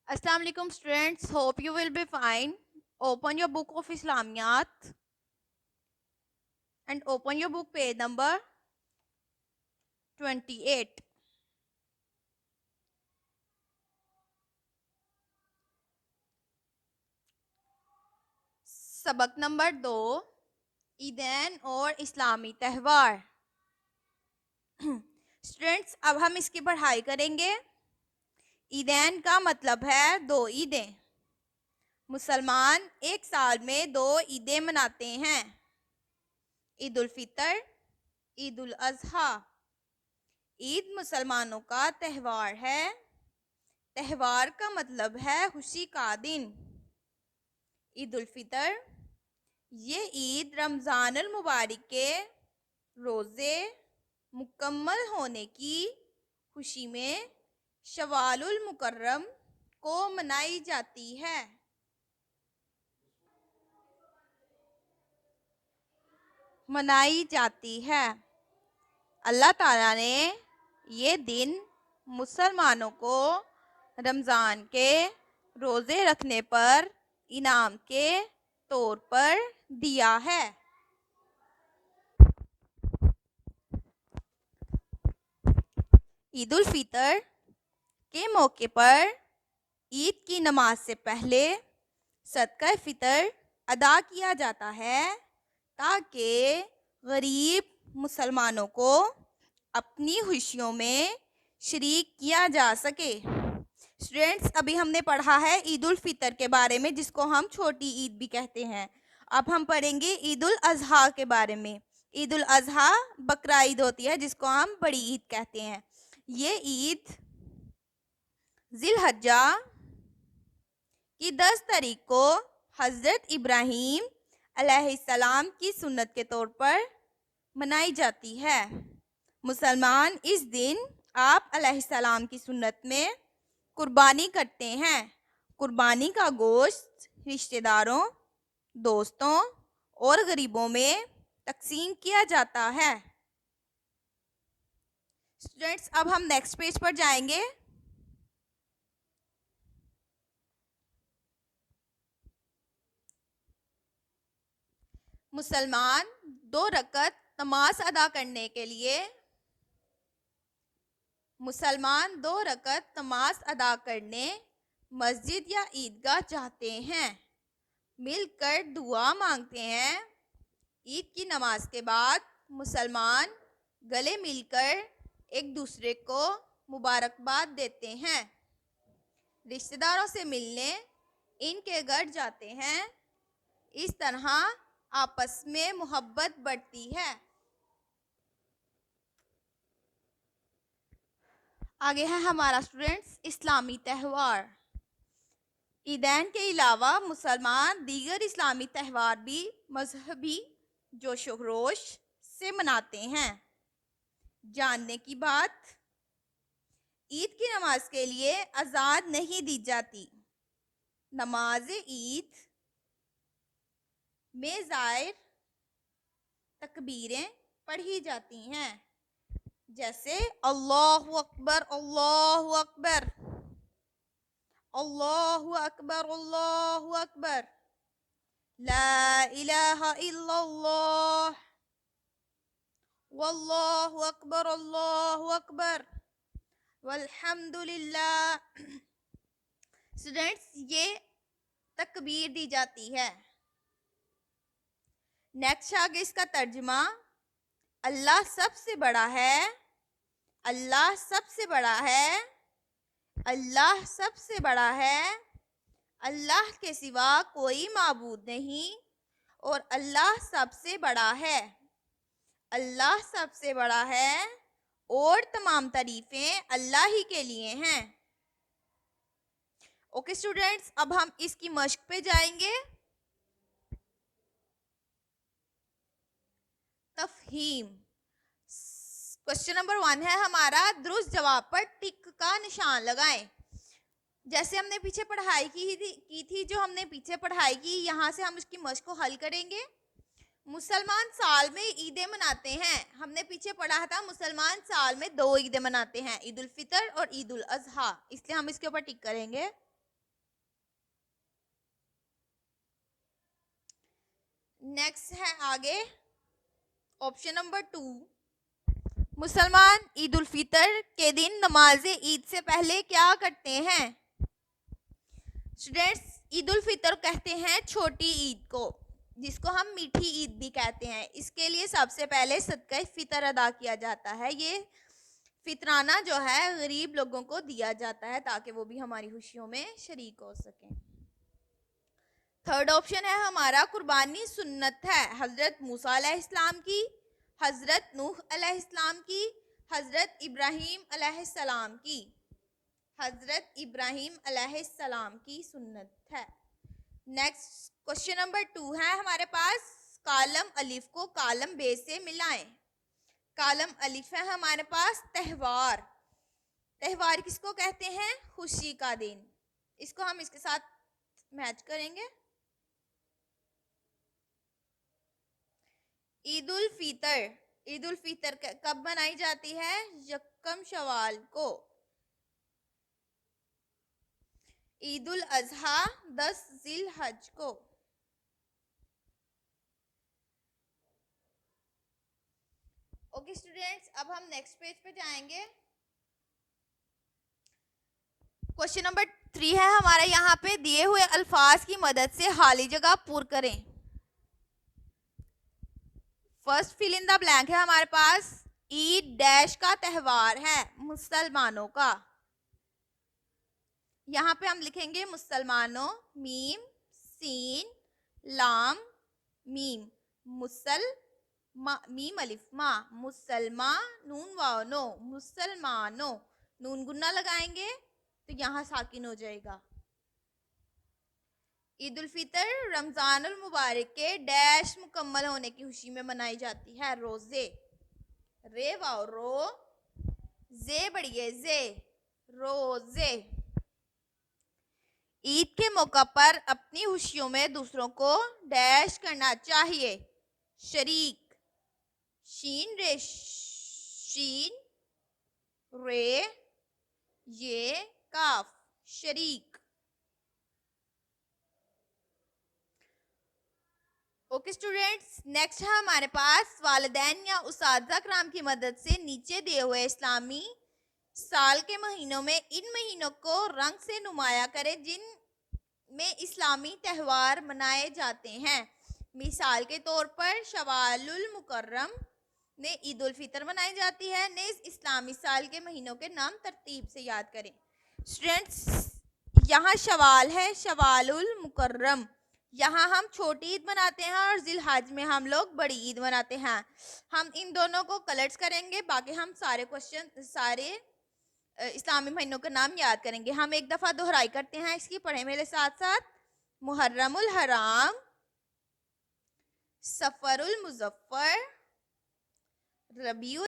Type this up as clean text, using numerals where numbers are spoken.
Assalamu alaikum students, hope you will be fine. Open your book of Islamiyat and open your book page number 28. सबक number 2, ईदैन और इस्लामी त्यौहार। Students, अब हम इसकी पढ़ाई करेंगे। ईदैन का मतलब है 2 ईदें। मुसलमान एक साल में 2 ईदें मनाते हैं, ईद उल फितर, ईद उल अजहा। ईद मुसलमानों का त्यौहार है। त्यौहार का मतलब है खुशी का दिन। ईद उल फितर, ये ईद रमज़ानुल मुबारक के रोज़े मुकम्मल होने की खुशी में शवालुल मुकर्रम को मनाई जाती है। अल्लाह ताला ने ये दिन मुसलमानों को रमज़ान के रोज़े रखने पर इनाम के तौर पर दिया है। ईद उल फितर के मौके पर ईद की नमाज से पहले सदका फितर अदा किया जाता है ताकि गरीब मुसलमानों को अपनी खुशियों में शरीक किया जा सके। स्टूडेंट्स, अभी हमने पढ़ा है ईद उल फितर के बारे में, जिसको हम छोटी ईद भी कहते हैं। अब हम पढ़ेंगे ईद उल अजहा के बारे में। ईद उल अजहा बकरा ईद होती है, जिसको हम बड़ी ईद कहते हैं। ये ईद जिलहज्जा की 10 तारीख को हज़रत इब्राहीम अलैहिस्सलाम की सुन्नत के तौर पर मनाई जाती है। मुसलमान इस दिन आप अलैहिस्सलाम की सुन्नत में कुर्बानी करते हैं। कुर्बानी का गोश्त रिश्तेदारों, दोस्तों और गरीबों में तकसीम किया जाता है। स्टूडेंट्स, अब हम नेक्स्ट पेज पर जाएंगे। मुसलमान 2 रकत नमाज अदा करने के लिए अदा करने मस्जिद या ईदगाह जाते हैं, मिलकर दुआ मांगते हैं। ईद की नमाज के बाद मुसलमान गले मिलकर एक दूसरे को मुबारकबाद देते हैं। रिश्तेदारों से मिलने इनके घर जाते हैं। इस तरह आपस में मोहब्बत बढ़ती है। आगे है हमारा स्टूडेंट्स इस्लामी त्यौहार। ईदैन के अलावा मुसलमान दीगर इस्लामी त्यौहार भी मजहबी जोश व खरोश से मनाते हैं। जानने की बात, ईद की नमाज के लिए अजान नहीं दी जाती। नमाज ईद में ज़ाहिर तकबीरें पढ़ी जाती हैं, जैसे अल्लाहु अकबर, अल्लाहु अकबर, अल्लाहु अकबर, अल्लाहु अकबर, ला इलाहा इल्लल्लाह, वल्लाहु अकबर, अल्लाहु अकबर, वल्हम्दुलिल्लाह। स्टूडेंट्स, ये तकबीर दी जाती है। नेक्स्ट आगे इसका तर्जुमा। अल्लाह सबसे बड़ा है, अल्लाह सबसे बड़ा है, अल्लाह सबसे बड़ा है। अल्लाह के सिवा कोई माबूद नहीं और अल्लाह सबसे बड़ा है। अल्लाह सबसे बड़ा है और तमाम तारीफें अल्लाह ही के लिए हैं। ओके स्टूडेंट्स, अब हम इसकी मश्क पे जाएंगे। तफहीम। क्वेश्चन नंबर 1 है हमारा, दुरुस्त जवाब पर टिक का निशान लगाएं। जैसे हमने पीछे पढ़ाई की थी, जो हमने पीछे पढ़ाई की, यहाँ से हम उसकी मश्क को हल करेंगे। मुसलमान साल में ईदें मनाते हैं। हमने पीछे पढ़ा था मुसलमान साल में 2 ईदें मनाते हैं, ईद उल फितर और ईद उल अजहा, इसलिए हम इसके ऊपर टिक करेंगे। नेक्स्ट है आगे ऑप्शन नंबर 2। मुसलमान ईद उल फितर के दिन नमाज ईद से पहले क्या करते हैं? स्टूडेंट्स, ईद उल फितर कहते हैं छोटी ईद को, जिसको हम मीठी ईद भी कहते हैं। इसके लिए सबसे पहले सदका फितर अदा किया जाता है। ये फितराना जो है गरीब लोगों को दिया जाता है ताकि वो भी हमारी खुशियों में शरीक हो सकें। थर्ड ऑप्शन है हमारा कुर्बानी सुन्नत है हजरत मूसा अलैहिस्सलाम की, हजरत नूह अलैहिस्सलाम की, हजरत इब्राहीम अलैहिस्सलाम की। हजरत इब्राहीम अलैहिस्सलाम की सुन्नत है। नेक्स्ट क्वेश्चन नंबर 2 है हमारे पास, कालम अलिफ को कालम बे से मिलाएं। कालम अलिफ है हमारे पास त्यौहार। त्यौहार किसको कहते हैं? खुशी का दिन। इसको हम इसके साथ मैच करेंगे। ईद उल फितर, ईद उल फितर कब मनाई जाती है? यकम शवाल को। ईद उल अजहा 10 जिल हज को। ओके स्टूडेंट्स, अब हम नेक्स्ट पेज पे जाएंगे। क्वेश्चन नंबर 3 है हमारा, यहाँ पे दिए हुए अल्फाज की मदद से खाली जगह पूर्ण करें। First fill in the blank है हमारे पास, ईद डैश का त्यौहार है मुसलमानों का। यहाँ पे हम लिखेंगे मुसलमानों, मीम सीन लाम मीम, मुसल मीम अलिफ मा, मुसलमा नून वाव नो, मुसलमानो, नून गुन्ना लगाएंगे तो यहाँ साकिन हो जाएगा। ईद उल फितर रमजानुल मुबारक के डैश मुकम्मल होने की खुशी में मनाई जाती है। रोजे, रे वाव रो, जे बढ़िए जे, रोजे। ईद के मौका पर अपनी खुशियों में दूसरों को डैश करना चाहिए। शरीक, शीन रे शीन रे ये काफ, शरीक। ओके स्टूडेंट्स, नेक्स्ट है हमारे पास, वालिदैन या उस्ताद कराम की मदद से नीचे दिए हुए इस्लामी साल के महीनों में इन महीनों को रंग से नुमाया करें जिन में इस्लामी त्यौहार मनाए जाते हैं। मिसाल के तौर पर शवालुल मुकर्रम ने ईद उल फितर मनाई जाती है। नेज़ इस्लामी साल के महीनों के नाम तरतीब से याद करें। स्टूडेंट्स, यहाँ शवाल है, शवालुल मुकर्रम, यहाँ हम छोटी ईद मनाते हैं और जिलहज में हम लोग बड़ी ईद मनाते हैं। हम इन दोनों को कलेक्ट करेंगे, बाकी हम सारे क्वेश्चन सारे इस्लामी महीनों का नाम याद करेंगे। हम एक दफ़ा दोहराई करते हैं इसकी, पढ़े मेरे साथ साथ। मुहर्रमुल हराम, सफरुल मुजफ्फर, रबीउल